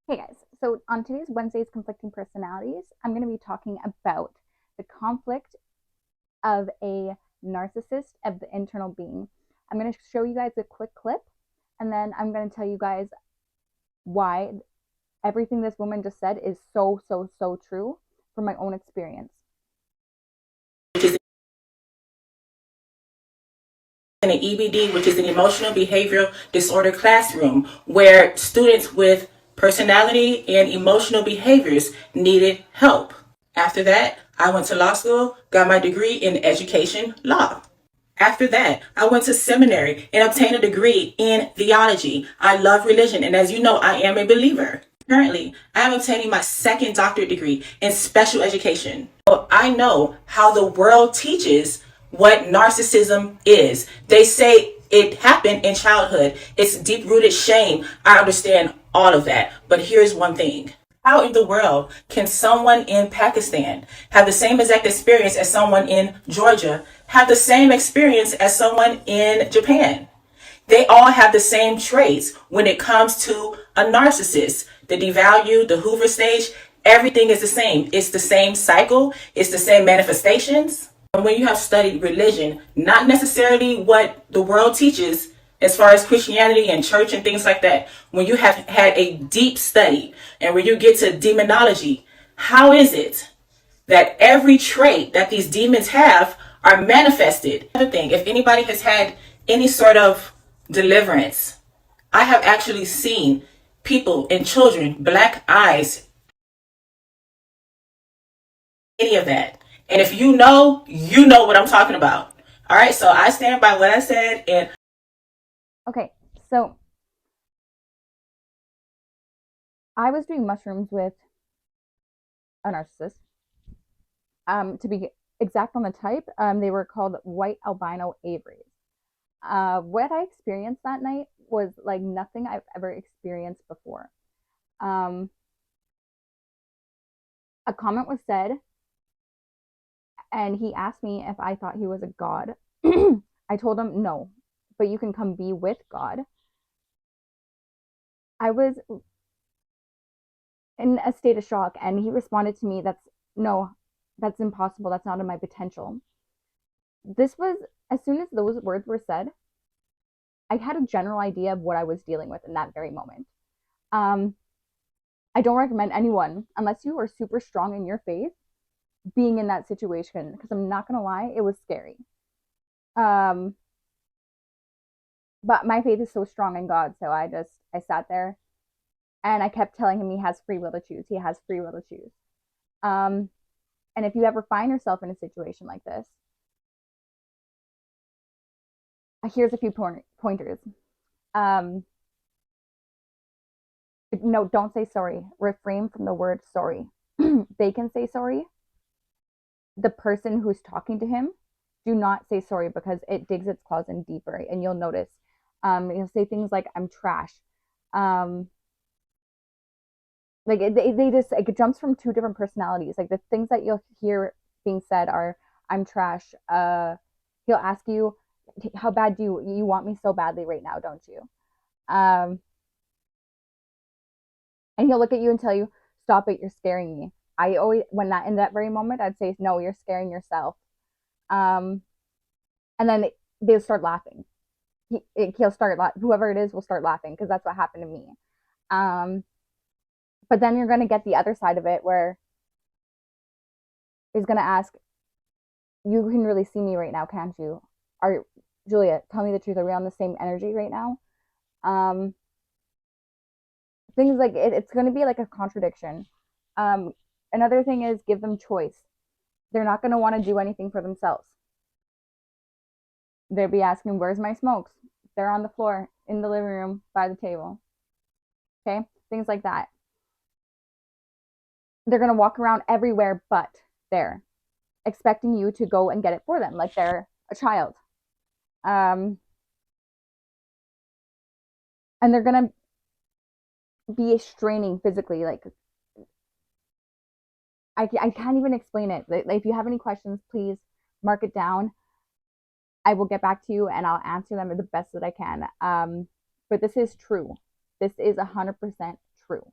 Hey guys, so on today's Wednesday's Conflicting Personalities, I'm going to be talking about the conflict of a narcissist of the internal being. I'm going to show you guys a quick clip and then I'm going to tell you guys why everything this woman just said is so true from my own experience. Which is in an EBD, which is an emotional behavioral disorder classroom, where students with personality and emotional behaviors needed help. After that, I went to law school, got my degree in education law. After that, I went to seminary and obtained a degree in theology. I love religion, and as you know, I am a believer. Currently, I am obtaining my second doctorate degree in special education. So I know how the world teaches what narcissism is. They say it happened in childhood. It's deep-rooted shame. I understand all of that. But here's one thing. How in the world can someone in Pakistan have the same exact experience as someone in Georgia, have the same experience as someone in Japan? They all have the same traits when it comes to a narcissist. The devalue, the Hoover stage, everything is the same. It's the same cycle, it's the same manifestations. And when you have studied religion, not necessarily what the world teaches as far as Christianity and church and things like that, when you have had a deep study and when you get to demonology, how is it that every trait that these demons have are manifested? Another thing, if anybody has had any sort of deliverance, I have actually seen people and children, black eyes, any of that. And if you know what I'm talking about. All right, so I stand by what I said. And Okay, so I was doing mushrooms with a narcissist. To be exact on the type, they were called white albino Averys. What I experienced that night was like nothing I've ever experienced before. Um, a comment was said, and he asked me if I thought he was a god. I told him no, but you can come be with God. I was in a state of shock, and he responded to me, "That's no, that's impossible. That's not in my potential." This was as soon as those words were said, I had a general idea of what I was dealing with in that very moment. Um, I don't recommend anyone, unless you are super strong in your faith, being in that situation because I'm not gonna lie, it was scary. Um, but my faith is so strong in God, so I sat there and I kept telling him he has free will to choose. He has free will to choose. Um, and if you ever find yourself in a situation like this, here's a few pointers. Um, no, don't say sorry. Refrain from the word sorry. They can say sorry. The person who's talking to him, do not say sorry because it digs its claws in deeper, and you'll notice. You'll say things like "I'm trash." Um, like they just like it jumps from two different personalities. Like the things that you'll hear being said are "I'm trash." He'll ask you, "How bad do you want me so badly right now? Don't you?" Um, and he'll look at you and tell you, "Stop it! You're scaring me." I always when that in that very moment, I'd say, "No, you're scaring yourself." Um, and then they'll start laughing. He'll start whoever it is will start laughing because that's what happened to me. Um, but then you're gonna get the other side of it where he's gonna ask, "You can really see me right now, can't you? Are Julia? Tell me the truth. Are we on the same energy right now?" Um, things like it's gonna be like a contradiction. Um, Another thing is give them choice. They're not gonna want to do anything for themselves. They'll be asking, "Where's my smokes?" They're on the floor in the living room by the table. Okay, things like that. They're going to walk around everywhere but there, expecting you to go and get it for them like they're a child. Um, and they're going to be straining physically. Like, I can't even explain it. Like, if you have any questions, please mark it down. I will get back to you and I'll answer them the best that I can. But this is true. This is 100% true.